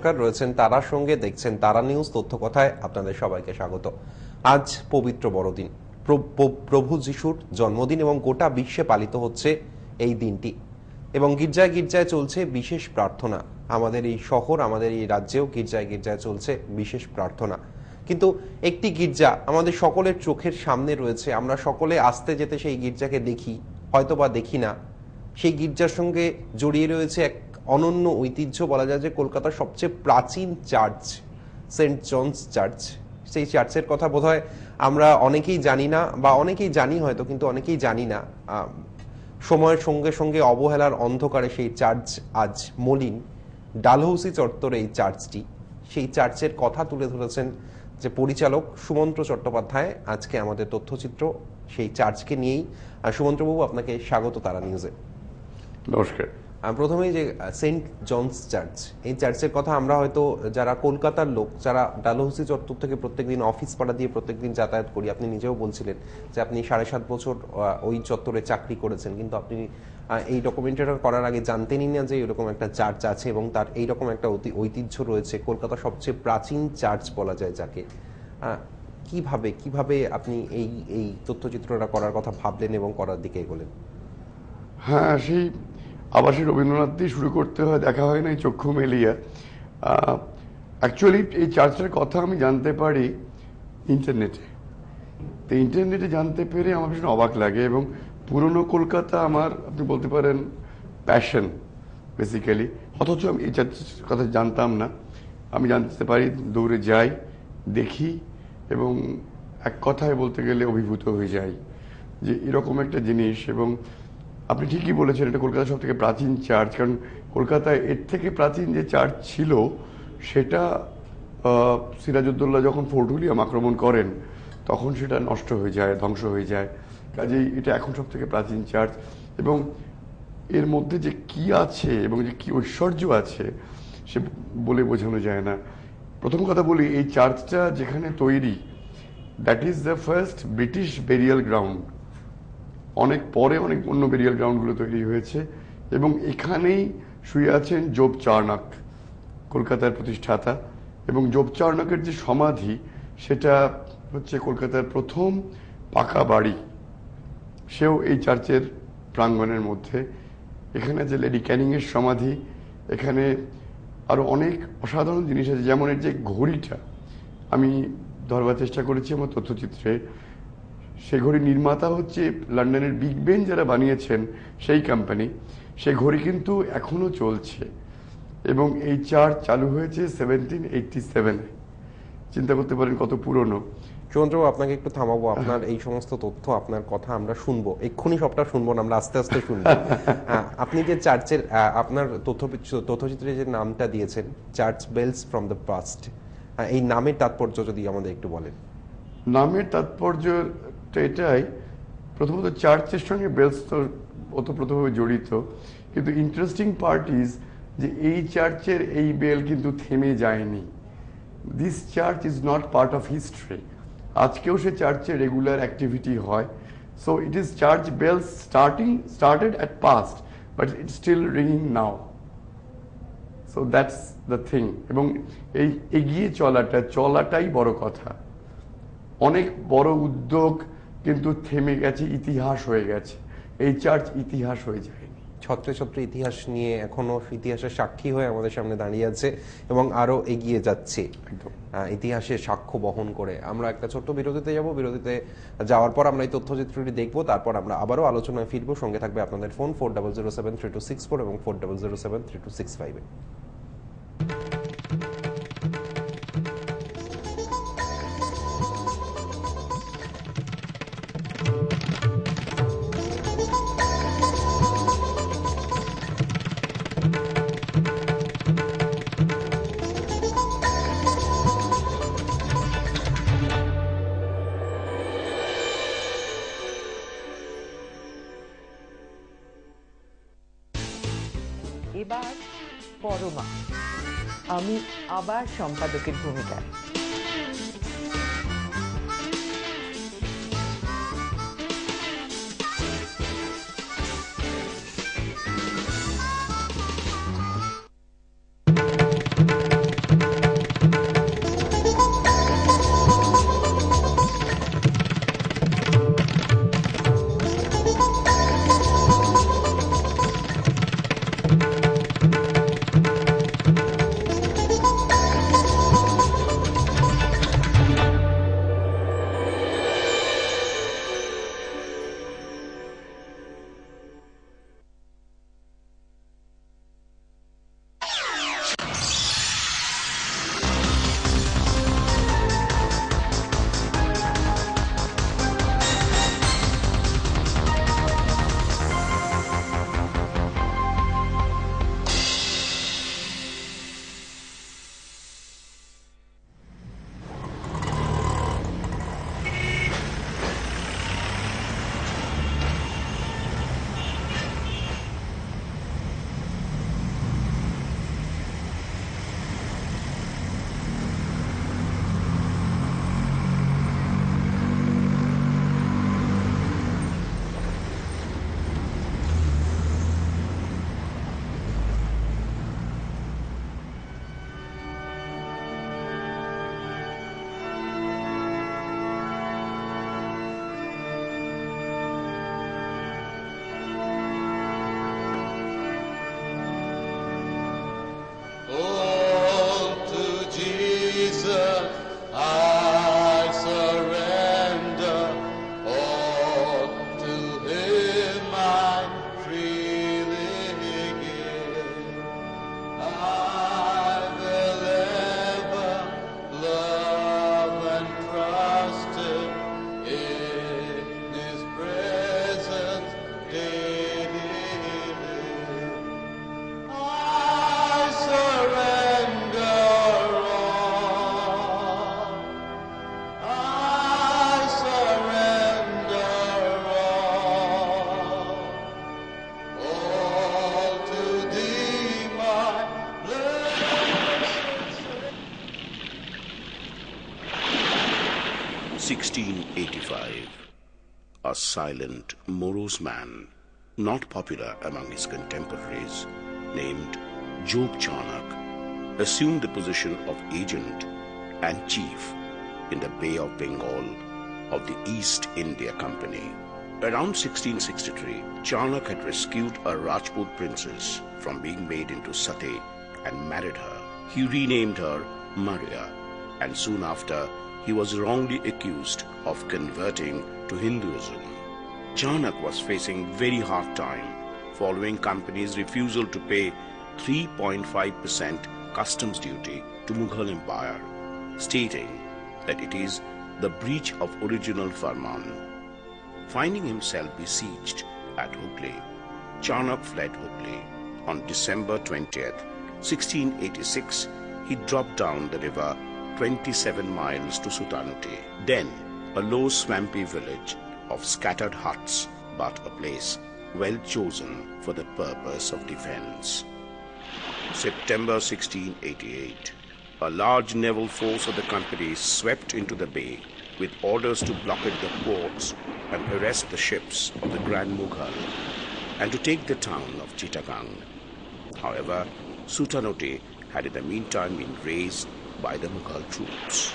নমস্কার, রয়েছেন তারার সঙ্গে, দেখছেন তারা নিউজ। তথ্য কথায় আপনাদের সবাইকে স্বাগত। আজ পবিত্র বড়দিন, প্রভু যিশুর জন্মদিন, এবং গোটা বিশ্বে পালিত হচ্ছে এই দিনটি, এবং গির্জায় গির্জায় চলছে বিশেষ প্রার্থনা। আমাদের এই শহর, আমাদের এই রাজ্যেও গির্জায় গির্জায় চলছে বিশেষ প্রার্থনা। কিন্তু একটি গির্জা আমাদের সকলের চোখের সামনে রয়েছে, আমরা সকলে আসতে যেতে সেই গির্জাকে দেখি, হয়তোবা দেখি না। সেই গির্জার সঙ্গে জড়িয়ে রয়েছে এক অনন্য ঐতিহ্য। বলা যায় যে কলকাতার সবচেয়ে প্রাচীন চার্চ, সেন্ট জনস চার্চ। সেই চার্চের কথা বোধহয় আমরা অনেকেই জানি না, বা অনেকেই জানি হয়তো, কিন্তু অনেকেই জানি না। সময়ের সঙ্গে সঙ্গে অবহেলার অন্ধকারে সেই চার্চ আজ মলিন। ডালহৌসি চত্বরে এই চার্চটি, সেই চার্চের কথা তুলে ধরেছেন যে পরিচালক সুমন্ত্র চট্টোপাধ্যায় আজকে আমাদের তথ্যচিত্র সেই চার্চকে নিয়েই। সুমন্ত্রবাবু, আপনাকে স্বাগত তারা নিউজে। নমস্কার। প্রথমেই যে সেন্ট জনস চার্চ, এই চার্চের কথা আমরা হয়তো যারা কলকাতার লোক, যারা ডালহৌসি চত্বর থেকে প্রত্যেকদিন অফিস পাড়া দিয়ে প্রত্যেকদিন যাতায়াত করি, আপনি নিজেও বলছিলেন যে আপনি 7.5 বছর ওই চত্বরে চাকরি করেছেন, কিন্তু আপনি এই ডকুমেন্টারি করার আগে জানতেনই না যে এরকম একটা চার্চ আছে এবং তার এইরকম একটা ঐতিহ্য রয়েছে। কলকাতার সবচেয়ে প্রাচীন চার্চ বলা যায় যাকে। কিভাবে আপনি এই তথ্যচিত্রটা করার কথা ভাবলেন এবং করার দিকে এগোলেন? হ্যাঁ, সেই আবাসী রবীন্দ্রনাথ দিয়ে শুরু করতে হয়, দেখা হয় না এই চক্ষু মেলিয়া। অ্যাকচুয়ালি এই চার্চের কথা আমি জানতে পারি ইন্টারনেটে। তো ইন্টারনেটে জানতে পেরে আমার ভীষণ অবাক লাগে, এবং পুরনো কলকাতা আমার, আপনি বলতে পারেন, প্যাশন বেসিক্যালি। অথচ আমি এই চার্চের কথা জানতাম না। আমি জানতে পারি, দৌড়ে যাই, দেখি, এবং এক কথায় বলতে গেলে অভিভূত হয়ে যাই যে এরকম একটা জিনিস। এবং আপনি ঠিকই বলেছেন, এটা কলকাতার সব থেকে প্রাচীন চার্চ। কারণ কলকাতায় এর থেকে প্রাচীন যে চার্চ ছিল সেটা সিরাজউদ্দৌলা যখন ফোর্ট উইলিয়াম আক্রমণ করেন তখন সেটা নষ্ট হয়ে যায়, ধ্বংস হয়ে যায়। কাজেই এটা এখন সব থেকে প্রাচীন চার্চ, এবং এর মধ্যে যে কি আছে এবং যে কি ঐশ্বর্য আছে সে বলে বোঝানো যায় না। প্রথম কথা বলি, এই চার্চটা যেখানে তৈরি, that is the first British burial ground. অনেক পরে অনেক অন্য বেরিয়াল গ্রাউন্ডগুলো তৈরি হয়েছে, এবং এখানেই শুয়ে আছেন জোব চার্নাক, কলকাতার প্রতিষ্ঠাতা। এবং জোব চার্নাকের যে সমাধি, সেটা হচ্ছে কলকাতার প্রথম পাকা বাড়ি, সেও এই চার্চের প্রাঙ্গণের মধ্যে। এখানে যে লেডি ক্যানিংয়ের সমাধি, এখানে আরও অনেক অসাধারণ জিনিস আছে। যেমন এর যে ঘড়িটা আমি ধরবার চেষ্টা করেছি আমার তথ্যচিত্রে, সে ঘড়ি নির্মাতা হচ্ছে লন্ডনের বিগ বেন যারা বানিয়েছেন সেই কোম্পানি। সে ঘড়ি কিন্তু এখনো চলছে, এবং এই চার্চ চালু হয়েছে 1787-এ। চিন্তা করতে পারেন কত পুরনো। সুমন্ত্রবাবু, আপনাকে একটু থামাবো। আপনার এই সমস্ত তথ্য, আপনার কথা আমরা শুনবো, এক্ষুনি সবটা শুনবো না, আমরা আস্তে আস্তে শুনবো। আপনি যে চার্চের, আপনার তথ্যচিত্রে যে নামটা দিয়েছেন, church bells from the past, এই নামের তাৎপর্য যদি আমাদের একটু বলেন। নামের তাৎপর্যটা এটাই, প্রথমত চার্চের সঙ্গে বেলস তো ওতপ্রোতভাবে জড়িত, কিন্তু ইন্টারেস্টিং পার্ট ইজ যে এই চার্চের এই বেল কিন্তু থেমে যায়নি। This church is not part of history. আজকেও সে চার্চে রেগুলার অ্যাক্টিভিটি হয়। So it is church bells started at past, but it still রিংিং now. So that's the thing. এবং এই এগিয়ে চলাটাই বড় কথা। অনেক বড় উদ্যোগ কিন্তু থেমে গেছে, ইতিহাস হয়ে গেছে। এই চার্চ ইতিহাস হয়ে যায়নি, ছত্রে ছত্রে ইতিহাস নিয়ে এখনো ইতিহাসের সাক্ষী হয়ে আমাদের সামনে দাঁড়িয়ে আছে এবং আরো এগিয়ে যাচ্ছে ইতিহাসের সাক্ষ্য বহন করে। আমরা একটা ছোট্ট বিরতিতে যাব, বিরতিতে যাওয়ার পর আমরা এই তথ্যচিত্রটি দেখবো, তারপর আমরা আবারও আলোচনায় ফিরবো। সঙ্গে থাকবে আপনাদের ফোন 40073264 এবং 40073265। এবার পরমা, আমি আবার সম্পাদকের ভূমিকায়। 1685. A silent, morose man, not popular among his contemporaries, named Job Charnock, assumed the position of agent and chief in the Bay of Bengal of the East India Company. Around 1663, Charnock had rescued a Rajput princess from being made into sati and married her. He renamed her Maria, and soon after he was wrongly accused of converting to Hinduism. Charnock was facing very hard time following company's refusal to pay 3.5% customs duty to Mughal Empire, stating that it is the breach of original Farman. Finding himself besieged at Hooghly, Charnock fled Hooghly. On December 20th, 1686, he dropped down the river 27 miles to Sutanuti, then a low swampy village of scattered huts, but a place well chosen for the purpose of defense. September 1688, a large naval force of the company swept into the bay with orders to blockade the ports and arrest the ships of the Grand Mughal and to take the town of Chittagong. However, Sutanuti had in the meantime been razed by the Mughal troops.